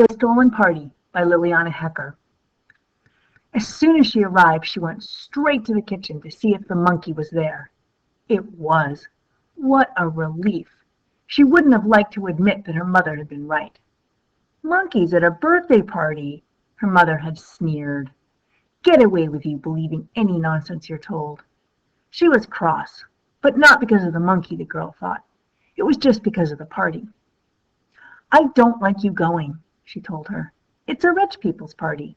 The Stolen Party by Liliana Hecker. As soon as she arrived, she went straight to the kitchen to see if the monkey was there. It was. What a relief! She wouldn't have liked to admit that her mother had been right. Monkeys at a birthday party, her mother had sneered. Get away with you believing any nonsense you're told. She was cross, but not because of the monkey, the girl thought. It was just because of the party. I don't like you going, she told her. It's a rich people's party.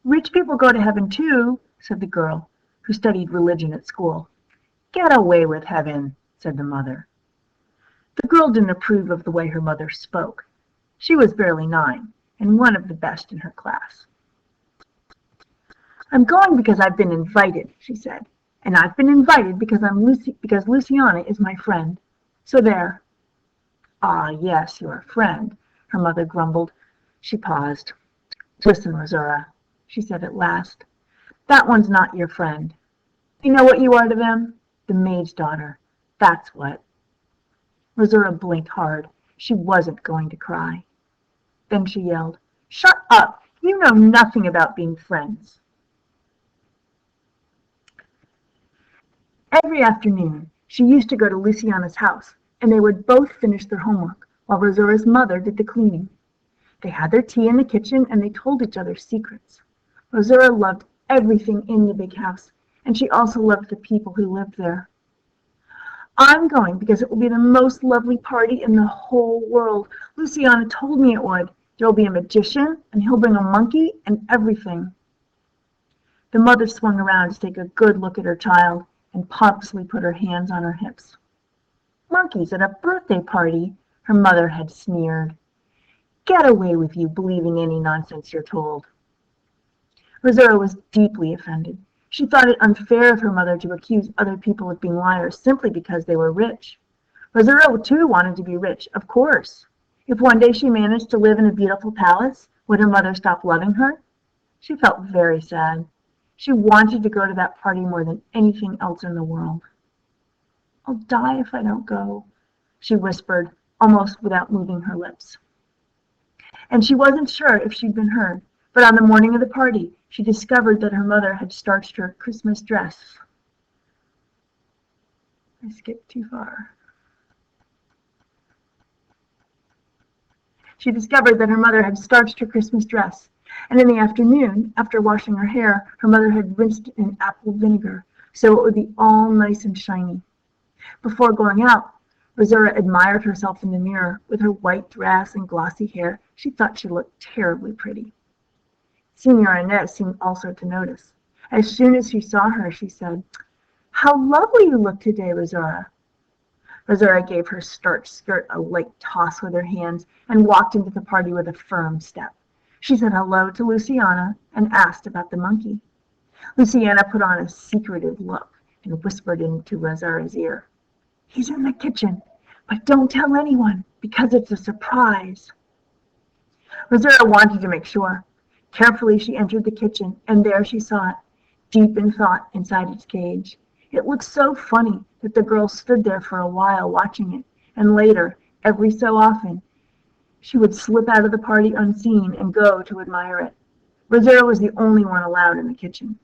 Rich people go to heaven too, said the girl, who studied religion at school. Get away with heaven, said the mother. The girl didn't approve of the way her mother spoke. She was barely 9, and one of the best in her class. I'm going because I've been invited, she said, and I've been invited because Luciana is my friend. So there. Ah, yes, you're a friend, her mother grumbled. She paused. Listen, Rosaura, she said at last. That one's not your friend. You know what you are to them? The maid's daughter. That's what. Rosaura blinked hard. She wasn't going to cry. Then she yelled, Shut up! You know nothing about being friends. Every afternoon, she used to go to Luciana's house, and they would both finish their homework, while Rosaura's mother did the cleaning. They had their tea in the kitchen, and they told each other secrets. Rosaura loved everything in the big house, and she also loved the people who lived there. I'm going because it will be the most lovely party in the whole world. Luciana told me it would. There will be a magician, and he'll bring a monkey and everything. The mother swung around to take a good look at her child and pompously put her hands on her hips. Monkeys at a birthday party, her mother had sneered. Get away with you believing any nonsense you're told. Rosaura was deeply offended. She thought it unfair of her mother to accuse other people of being liars simply because they were rich. Rosaura, too, wanted to be rich, of course. If one day she managed to live in a beautiful palace, would her mother stop loving her? She felt very sad. She wanted to go to that party more than anything else in the world. I'll die if I don't go, she whispered, almost without moving her lips. And she wasn't sure if she'd been heard, but on the morning of the party, she discovered that her mother had starched her Christmas dress. I skipped too far. She discovered that her mother had starched her Christmas dress, and in the afternoon, after washing her hair, her mother had rinsed it in apple vinegar, so it would be all nice and shiny. Before going out, Rosaura admired herself in the mirror. With her white dress and glossy hair, she thought she looked terribly pretty. Señora Inez seemed also to notice. As soon as she saw her, she said, How lovely you look today, Rosaura. Rosaura gave her starched skirt a light toss with her hands and walked into the party with a firm step. She said hello to Luciana and asked about the monkey. Luciana put on a secretive look and whispered into Rosaura's ear, He's in the kitchen, but don't tell anyone, because it's a surprise. Rosaura wanted to make sure. Carefully she entered the kitchen, and there she saw it, deep in thought inside its cage. It looked so funny that the girl stood there for a while watching it, and later, every so often, she would slip out of the party unseen and go to admire it. Rosaura was the only one allowed in the kitchen.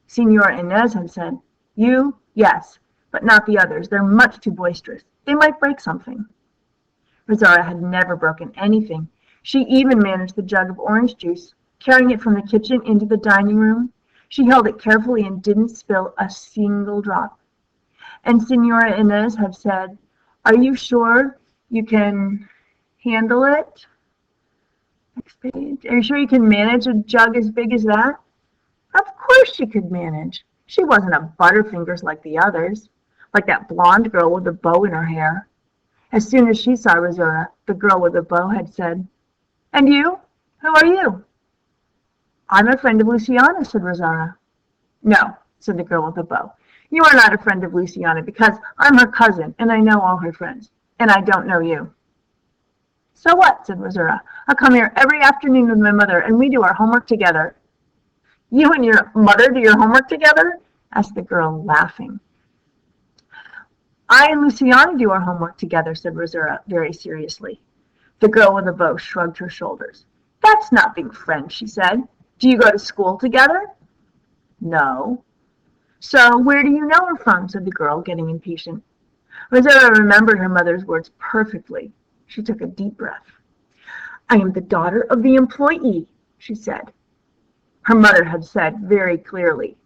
Señora Inez had said, You, yes, but not the others. They're much too boisterous. They might break something. Rosaura had never broken anything. She even managed the jug of orange juice, carrying it from the kitchen into the dining room. She held it carefully and didn't spill a single drop. And Señora Inez had said, Are you sure you can handle it? Next page. Are you sure you can manage a jug as big as that? Of course she could manage. She wasn't a Butterfingers like the others, like that blonde girl with a bow in her hair. As soon as she saw Rosaura, the girl with the bow had said, And you? Who are you? I'm a friend of Luciana, said Rosaura. No, said the girl with the bow. You are not a friend of Luciana because I'm her cousin and I know all her friends, and I don't know you. So what, said Rosaura. I come here every afternoon with my mother and we do our homework together. You and your mother do your homework together? Asked the girl, laughing. I and Luciana do our homework together, said Rosaura very seriously. The girl with the bow shrugged her shoulders. That's not being friends, she said. Do you go to school together? No. So where do you know her from? Said the girl, getting impatient. Rosaura remembered her mother's words perfectly. She took a deep breath. I am the daughter of the employee, she said. Her mother had said very clearly,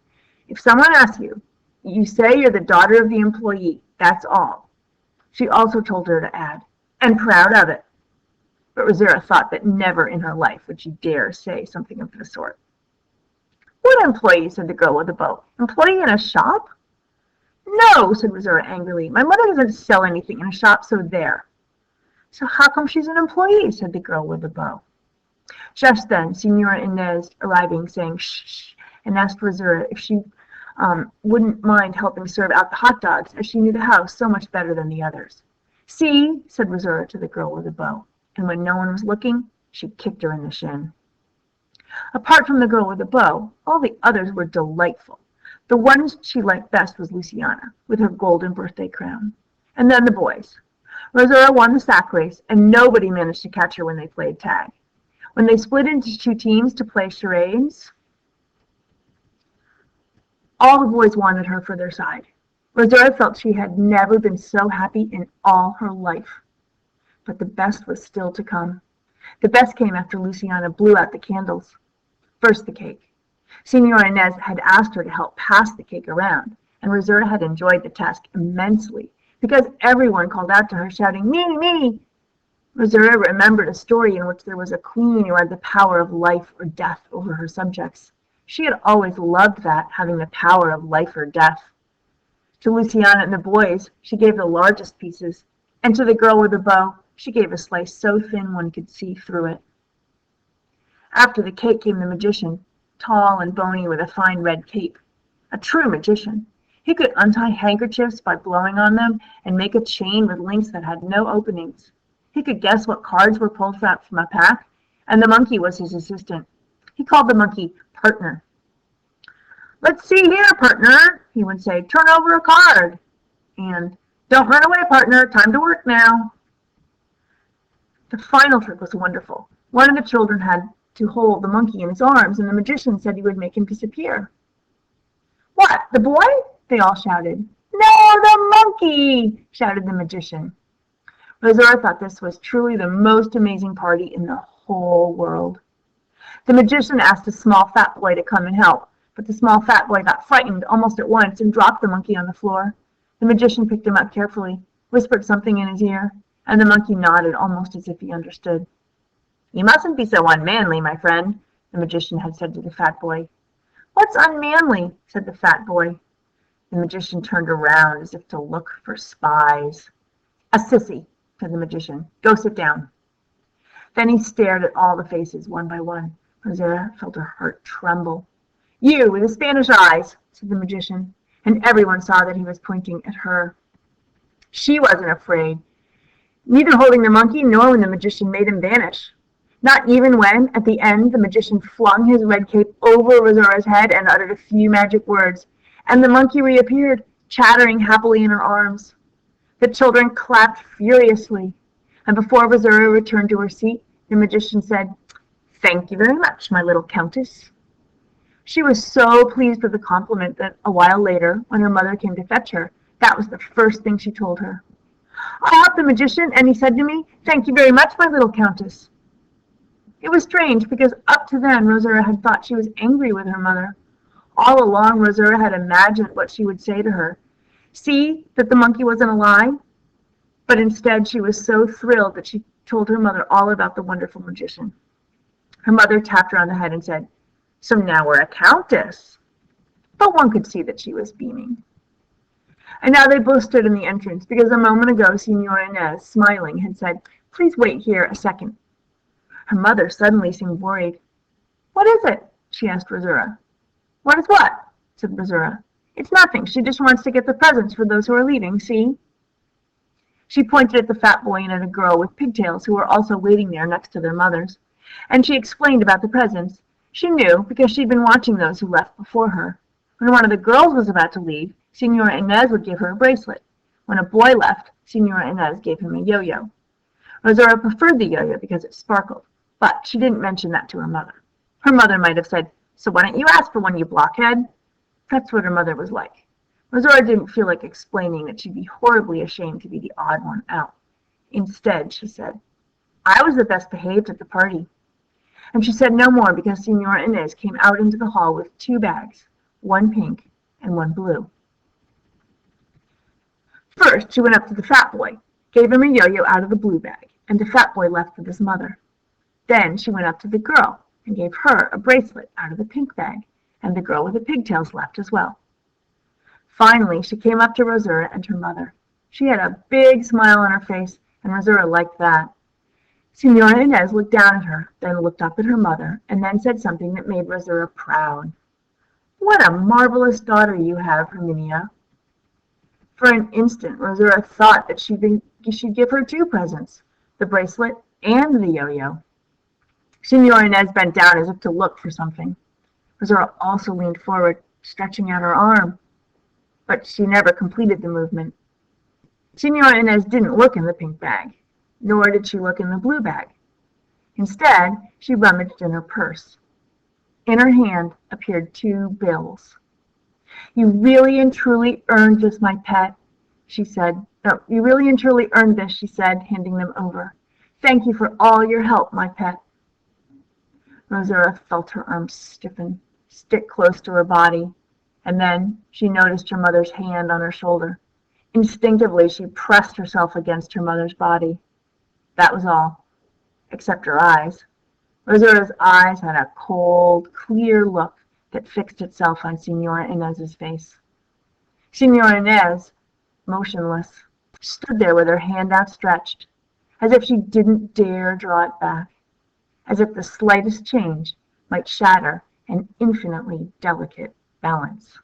if someone asks you, you say you're the daughter of the employee, that's all. She also told her to add, and proud of it. But Rosaura thought that never in her life would she dare say something of the sort. What employee? Said the girl with the bow. Employee in a shop? No, said Rosaura angrily. My mother doesn't sell anything in a shop, so there. So how come she's an employee? Said the girl with the bow. Just then, Senora Inez arriving, saying shh, shh, and asked Rosaura if she wouldn't mind helping serve out the hot dogs, as she knew the house so much better than the others. See, said Rosaura to the girl with the bow, and when no one was looking, she kicked her in the shin. Apart from the girl with the bow, all the others were delightful. The one she liked best was Luciana, with her golden birthday crown. And then the boys. Rosaura won the sack race, and nobody managed to catch her when they played tag. When they split into two teams to play charades, all the boys wanted her for their side. Rosaura felt she had never been so happy in all her life. But the best was still to come. The best came after Luciana blew out the candles. First the cake. Senora Inez had asked her to help pass the cake around, and Rosaura had enjoyed the task immensely, because everyone called out to her, shouting, me, me! Rosaura remembered a story in which there was a queen who had the power of life or death over her subjects. She had always loved that, having the power of life or death. To Luciana and the boys, she gave the largest pieces, and to the girl with the bow, she gave a slice so thin one could see through it. After the cake came the magician, tall and bony with a fine red cape. A true magician. He could untie handkerchiefs by blowing on them and make a chain with links that had no openings. He could guess what cards were pulled out from a pack, and the monkey was his assistant. He called the monkey partner. Let's see here, partner, he would say. Turn over a card. And don't run away, partner. Time to work now. The final trick was wonderful. One of the children had to hold the monkey in his arms, and the magician said he would make him disappear. What, the boy? They all shouted. No, the monkey, shouted the magician. Rosaura thought this was truly the most amazing party in the whole world. The magician asked a small fat boy to come and help, but the small fat boy got frightened almost at once and dropped the monkey on the floor. The magician picked him up carefully, whispered something in his ear, and the monkey nodded almost as if he understood. You mustn't be so unmanly, my friend, the magician had said to the fat boy. What's unmanly? Said the fat boy. The magician turned around as if to look for spies. A sissy, said the magician. Go sit down. Then he stared at all the faces one by one. Rosaura felt her heart tremble. You with the Spanish eyes, said the magician, and everyone saw that he was pointing at her. She wasn't afraid, neither holding the monkey nor when the magician made him vanish. Not even when, at the end, the magician flung his red cape over Rosaura's head and uttered a few magic words, and the monkey reappeared, chattering happily in her arms. The children clapped furiously, and before Rosaura returned to her seat, the magician said, Thank you very much, my little countess. She was so pleased with the compliment that a while later, when her mother came to fetch her, that was the first thing she told her. I helped the magician, and he said to me, Thank you very much, my little countess. It was strange, because up to then Rosaura had thought she was angry with her mother. All along Rosaura had imagined what she would say to her. See that the monkey wasn't a lie? But instead she was so thrilled that she told her mother all about the wonderful magician. Her mother tapped her on the head and said, So now we're a countess. But one could see that she was beaming. And now they both stood in the entrance, because a moment ago Senora Inez, smiling, had said, Please wait here a second. Her mother suddenly seemed worried. What is it? She asked Rosaura. What is what? Said Rosaura. It's nothing. She just wants to get the presents for those who are leaving, see? She pointed at the fat boy and at a girl with pigtails who were also waiting there next to their mothers. And she explained about the presents. She knew, because she'd been watching those who left before her. When one of the girls was about to leave, Senora Inez would give her a bracelet. When a boy left, Senora Inez gave him a yo-yo. Rosora preferred the yo-yo because it sparkled, but she didn't mention that to her mother. Her mother might have said, "So why don't you ask for one, you blockhead?" That's what her mother was like. Rosora didn't feel like explaining that she'd be horribly ashamed to be the odd one out. Instead, she said, "I was the best behaved at the party." And she said no more because Senora Inez came out into the hall with 2 bags, one pink and one blue. First, she went up to the fat boy, gave him a yo-yo out of the blue bag, and the fat boy left with his mother. Then she went up to the girl and gave her a bracelet out of the pink bag, and the girl with the pigtails left as well. Finally, she came up to Rosura and her mother. She had a big smile on her face, and Rosura liked that. Senora Inez looked down at her, then looked up at her mother, and then said something that made Rosura proud. "What a marvelous daughter you have, Herminia." For an instant, Rosura thought that she'd give her 2 presents, the bracelet and the yo-yo. Senora Inez bent down as if to look for something. Rosura also leaned forward, stretching out her arm, but she never completed the movement. Senora Inez didn't look in the pink bag, nor did she look in the blue bag. Instead, she rummaged in her purse. In her hand appeared 2 bills. "You really and truly earned this, my pet," she said. "No, you really and truly earned this," she said, handing them over. "Thank you for all your help, my pet." Rosura felt her arms stiffen, stick close to her body, and then she noticed her mother's hand on her shoulder. Instinctively, she pressed herself against her mother's body. That was all, except her eyes. Rosura's eyes had a cold, clear look that fixed itself on Senora Inez's face. Senora Inez, motionless, stood there with her hand outstretched, as if she didn't dare draw it back, as if the slightest change might shatter an infinitely delicate balance.